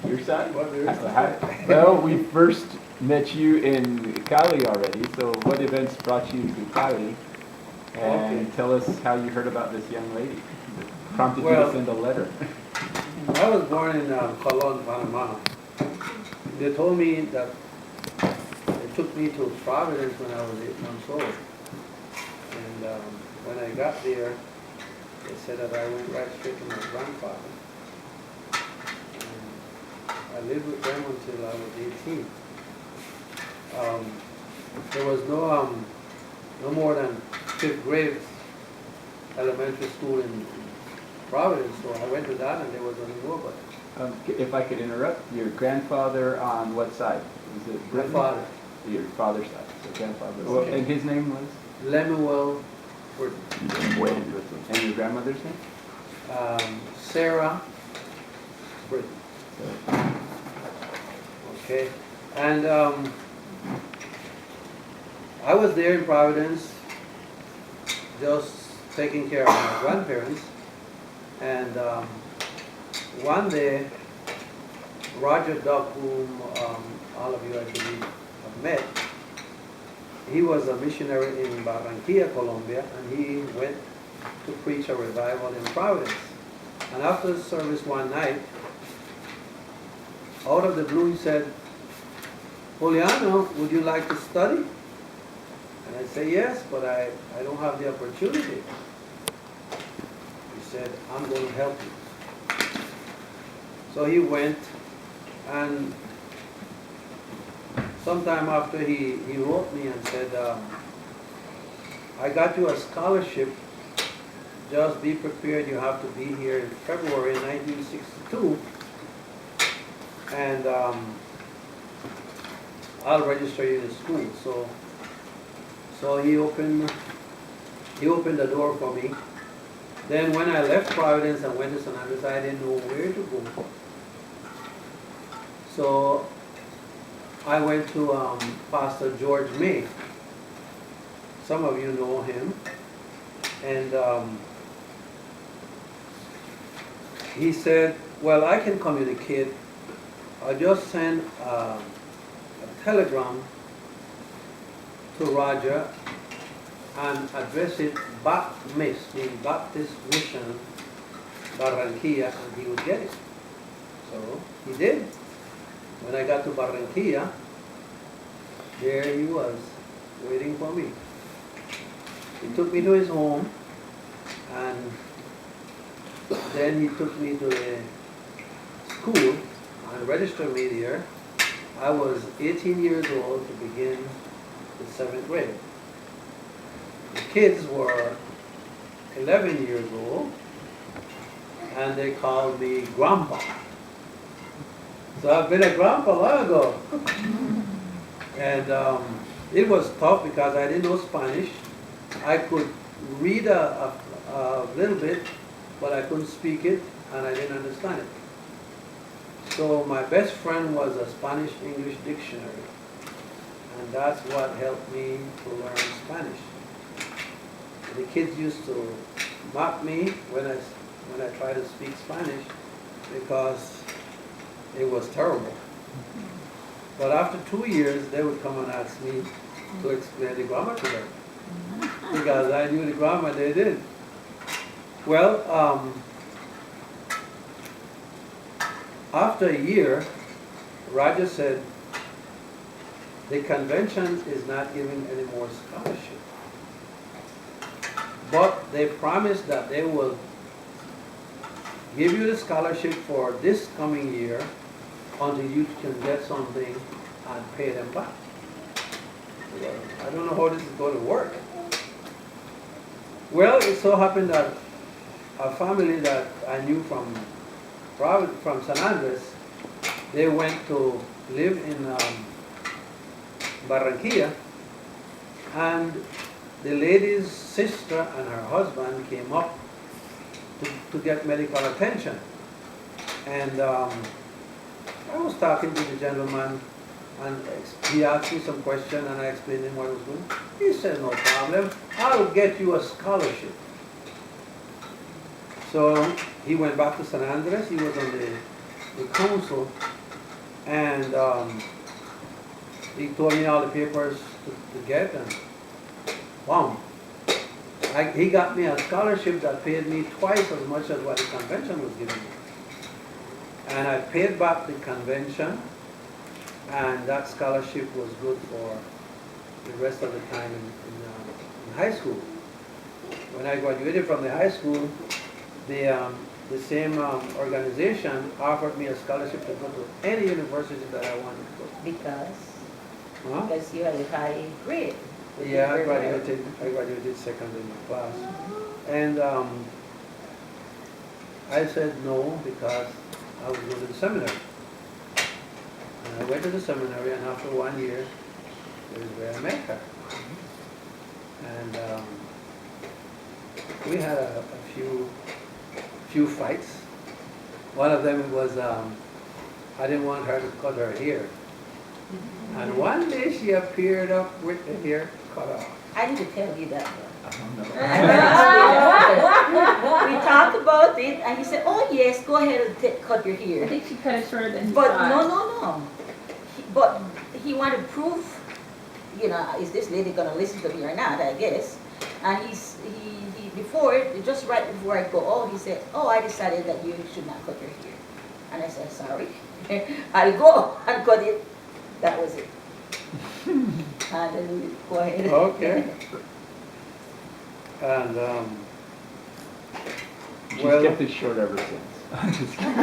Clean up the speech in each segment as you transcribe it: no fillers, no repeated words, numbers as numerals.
Your side? What do you Well, we first met you in Cali already, so what events brought you to Cali? And Okay. tell us how you heard about this young lady that prompted you to Well- send a letter. I was born in Colon, Panama. They told me that they took me to Providence when I was 8 months old. And when I got there, they said that I went right straight to my grandfather. And I lived with them until I was 18. There was no more than fifth grade elementary school in Providence, so I went to that and there was only more, but If I could interrupt, your grandfather on what side? Was it my Britain? father, Your father's side, so grandfather. Okay. And his name was? Lemuel Burton, And your grandmother's name? Sarah Burton, So, okay? And I was there in Providence, just taking care of my grandparents. And one day, Roger Duck, whom all of you I believe have met, he was a missionary in Barranquilla, Colombia, and he went to preach a revival in Providence. And after the service one night, out of the blue, he said, "Juliano, would you like to study?" And I said, "Yes, but I don't have the opportunity." He said, "I'm going to help you." So he went, and sometime after he wrote me and said, "I got you a scholarship. Just be prepared. You have to be here in February 1962, and I'll register you in school." So he opened the door for me. Then when I left Providence and went to San Andres, I didn't know where to go. So I went to Pastor George May. Some of you know him. And he said, "Well, I can communicate. I'll just send a telegram to Roger and address it BAPMIS, the Baptist Mission Barranquilla, and he would get it." So he did. When I got to Barranquilla, there he was, waiting for me. He took me to his home, and then he took me to the school and registered me there. I was 18 years old to begin the 7th grade. The kids were 11 years old, and they called me Grandpa. So I've been a grandpa long ago. And it was tough because I didn't know Spanish. I could read a little bit, but I couldn't speak it, and I didn't understand it. So my best friend was a Spanish-English dictionary, and that's what helped me to learn Spanish. The kids used to mock me when I tried to speak Spanish because it was terrible. But after 2 years, they would come and ask me to explain the grammar to them because I knew the grammar, they did. Well, after a year, Roger said, "The convention is not giving any more scholarship, but they promised that they will give you the scholarship for this coming year until you can get something and pay them back." Well, I don't know how this is going to work. Well, it so happened that a family that I knew from San Andres, they went to live in Barranquilla, and the lady's sister and her husband came up to get medical attention. And I was talking to the gentleman, and he asked me some question, and I explained him what I was doing. He said, "No problem, I'll get you a scholarship." So he went back to San Andres. He was on the the council, and he told me all the papers to get, and wow. He got me a scholarship that paid me twice as much as what the convention was giving me. And I paid back the convention, and that scholarship was good for the rest of the time in high school. When I graduated from the high school, the same organization offered me a scholarship to go to any university that I wanted to go. Because you had a high grade. Yeah, I graduated second in my class. And I said no because I was going to the seminary. And I went to the seminary, and after 1 year, this is where I met her. And we had a few fights. One of them was I didn't want her to cut her hair. And one day she appeared up with the hair cut off. I need to tell you that. I don't know. We talked about it, and he said, "Oh yes, go ahead and cut your I hair." think she cut it shorter than he But thought. no. But he wanted proof. You know, is this lady gonna listen to me or not? I guess. And he just right before I go, he said, "Oh, I decided that you should not cut your hair." And I said, "Sorry." I'll go and cut it. That was it. Hallelujah. Go ahead. Okay. And She's well, kept it short ever since. Just kidding.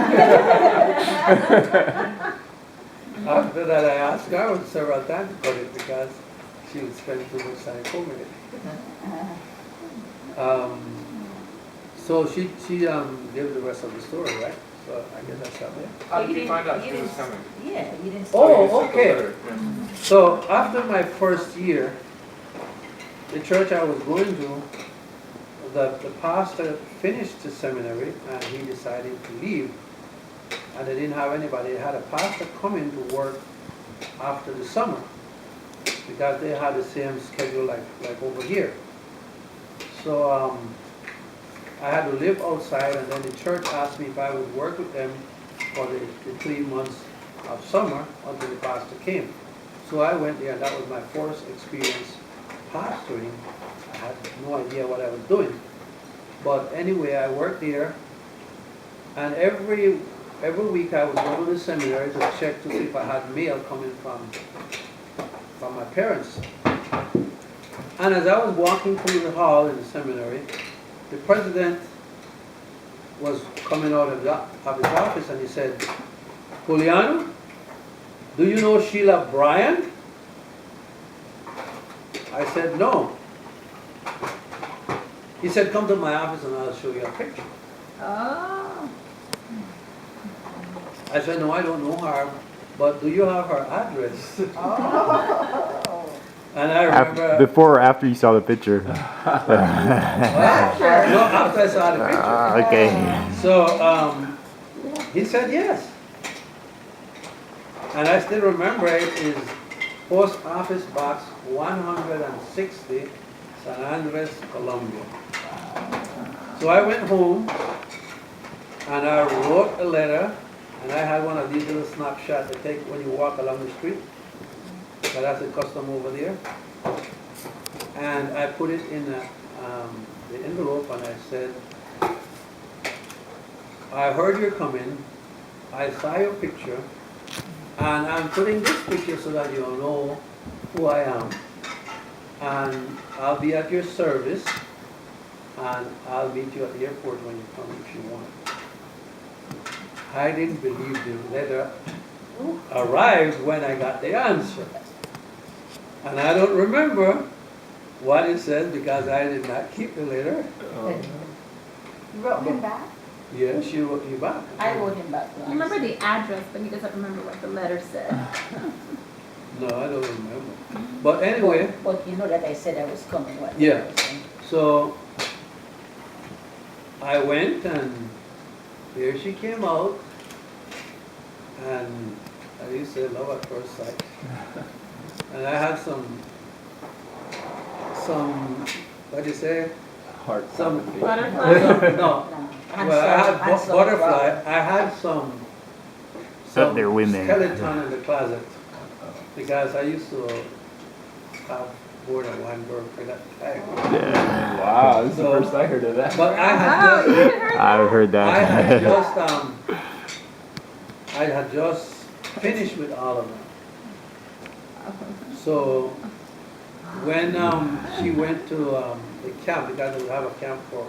after that I asked her several times to cut it because she would spend too much time combing it. So she gave the rest of the story, right? So I guess that's how it. How did you find out she was coming? Yeah, you didn't. Oh, okay. Yeah. So after my first year, the church I was going to, the pastor finished the seminary and he decided to leave. And they didn't have anybody. They had a pastor come in to work after the summer because they had the same schedule like over here. So I had to live outside, and then the church asked me if I would work with them for the 3 months of summer until the pastor came. So I went there, and that was my first experience pastoring. I had no idea what I was doing. But anyway, I worked there, and every week I would go to the seminary to check to see if I had mail coming from my parents. And as I was walking through the hall in the seminary, the president was coming out of his office, and he said, "Juliano, do you know Sheila Bryant?" I said, "No." He said, "Come to my office and I'll show you a picture." Oh. I said, "No, I don't know her, but do you have her address?" And I remember... Before or after you saw the picture? Well, no, after I saw the picture. Okay. So he said yes. And I still remember it is Post Office Box 160, San Andres, Colombia. So I went home and I wrote a letter, and I had one of these little snapshots they take when you walk along the street. So that's a custom over there. And I put it in the envelope, and I said, "I heard you're coming. I saw your picture, and I'm putting this picture so that you'll know who I am. And I'll be at your service, and I'll meet you at the airport when you come if you want." I didn't believe the letter arrived when I got the answer. And I don't remember what it says because I did not keep the letter. You wrote him back? Yeah, she wrote me back. I wrote him back. You remember the address, but he doesn't remember what the letter said. No, I don't remember. But anyway, But you know that I said I was coming. What? Yeah. so I went, and here she came out, and I used to say love at first sight. And I had some, what do you say? Heart Some- palpitation. Butterfly. No, No. well, I had butterfly. I had some some they're women. skeleton in the closet. Because I used to have more than one girlfriend at the time. Yeah. Wow, this is the So- first I heard of that. But I Oh, had you just, didn't heard I've heard I had that. just, I had just finished with all of them. So when she went to the camp, because they would have a camp for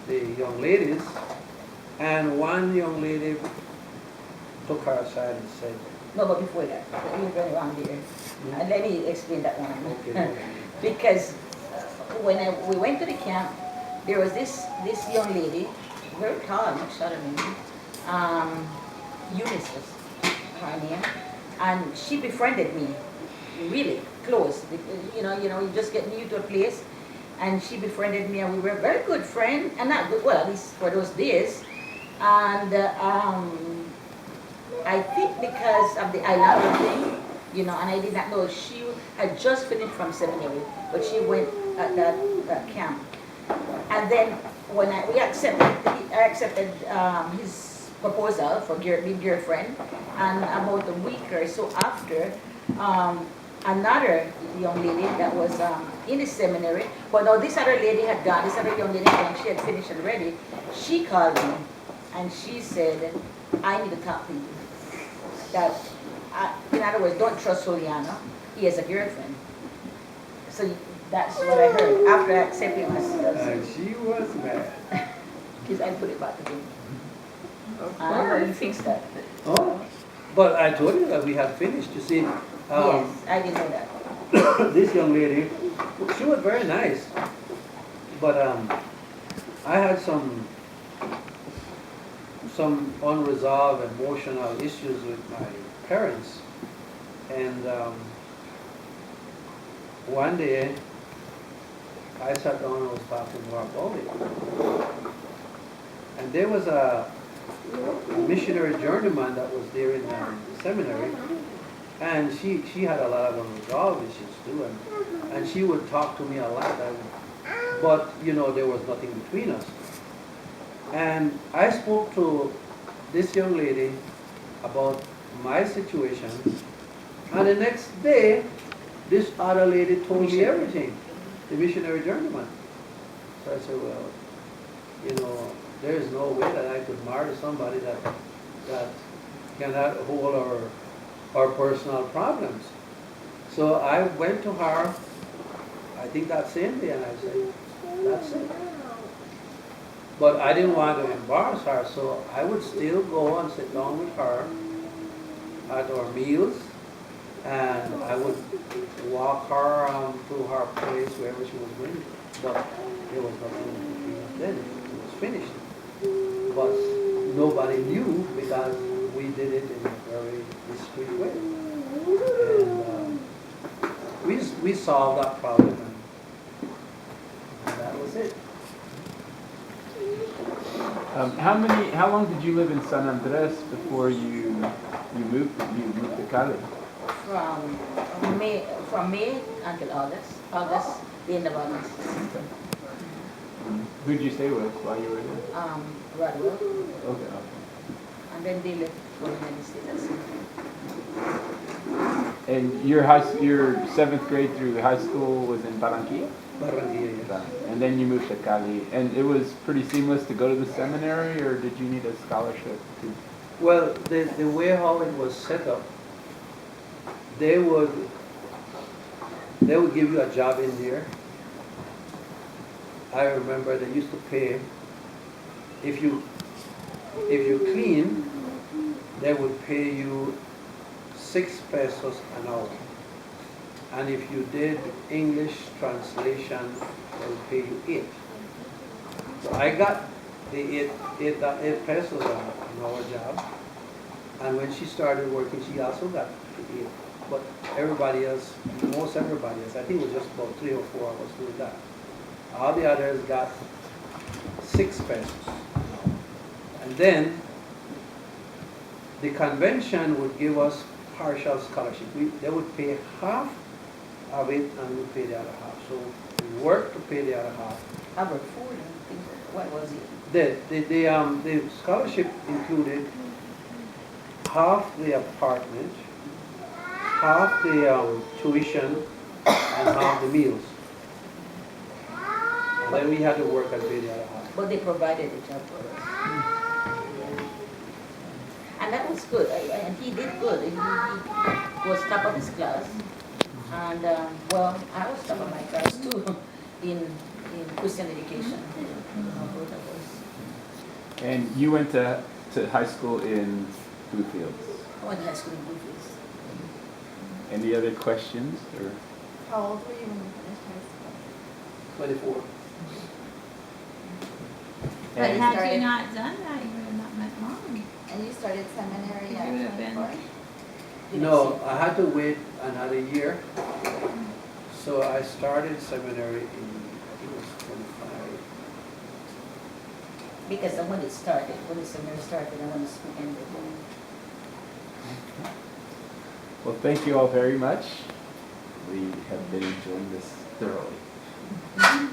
the young ladies, and one young lady took her aside and said, No, but before that, you're going around here. Let me explain that one. okay, Because when we went to the camp, there was this young lady, very tall, much taller than me. Eunice was her name, and she befriended me, really close. You just get new to a place, and she befriended me, and we were very good friends, and not good, well, at least for those days. And I think because of the eyeliner thing, and I did not know, she had just finished from seminary, but she went at that camp. And then when I accepted his proposal for being girlfriend, and about a week or so after, another young lady that was in the seminary, but now this other lady had gone, this other young lady had gone, she had finished already, she called me and she said, I need to talk to you. That, in other words, don't trust Juliano, he has a girlfriend. So that's what I heard after accepting myself. and she was mad. Because I put it back again. Of I know you course. fixed that. Oh, but I told you that we had finished. You see, Yes, I didn't know that. this young lady, she was very nice, but I had some unresolved emotional issues with my parents, and one day I sat down and was talking to her about it, and there was a missionary journeyman that was there in the seminary, and she had a lot of unresolved issues too, and she would talk to me a lot, but there was nothing between us. And I spoke to this young lady about my situation, and the next day, this other lady told me everything, the missionary journeyman. So I said, well, there is no way that I could marry somebody that cannot hold our personal problems. So I went to her, I think that same day, and I said, that's it. But I didn't want to embarrass her, so I would still go and sit down with her at our meals, and I would walk her to her place wherever she was going. But there was nothing between us then. It was finished. But nobody knew because we did it in a very discreet way. And we solved that problem, and that was it. How long did you live in San Andres before you moved to Cali? From May until August, the end of August. Who'd you stay with while you were there? Rodwell, Okay. and then they left for the United States. And your 7th grade through high school was in Barranquilla? Barranquilla, yes. And then you moved to Cali. And it was pretty seamless to go to the seminary, or did you need a scholarship to? Well, the way how it was set up, they would give you a job in there. I remember they used to pay, if you clean, they would pay you 6 pesos an hour. And if you did English translation, they would pay you 8. So I got the 8 pesos an hour job. And when she started working, she also got the 8. But most everybody else, I think it was just about 3 or 4 of us doing that. All the others got 6 pesos. And then the convention would give us partial scholarship. They would pay half of it and we pay the other half. So we worked to pay the other half. How about food and things like that? What was it? The scholarship included half the apartment, half the tuition, and half the meals. And then we had to work at the other half. But they provided a job for us. Yeah. And that was good, and he did good. He was top of his class. And, well, I was top of my class too, in Christian education. Both of us. And you went to high school in Bluefields. I went to high school in Bluefields. Any other questions or? How old were you when you finished high school? 24. But And- you Had started- you not done that, you would have not met mom. And you started seminary You at would have been- 24? No, I had to wait another year. So I started seminary in, I think it was 25. Because when it started, when the semester started, and when the school ended. Well, thank you all very much. We have been enjoying this thoroughly.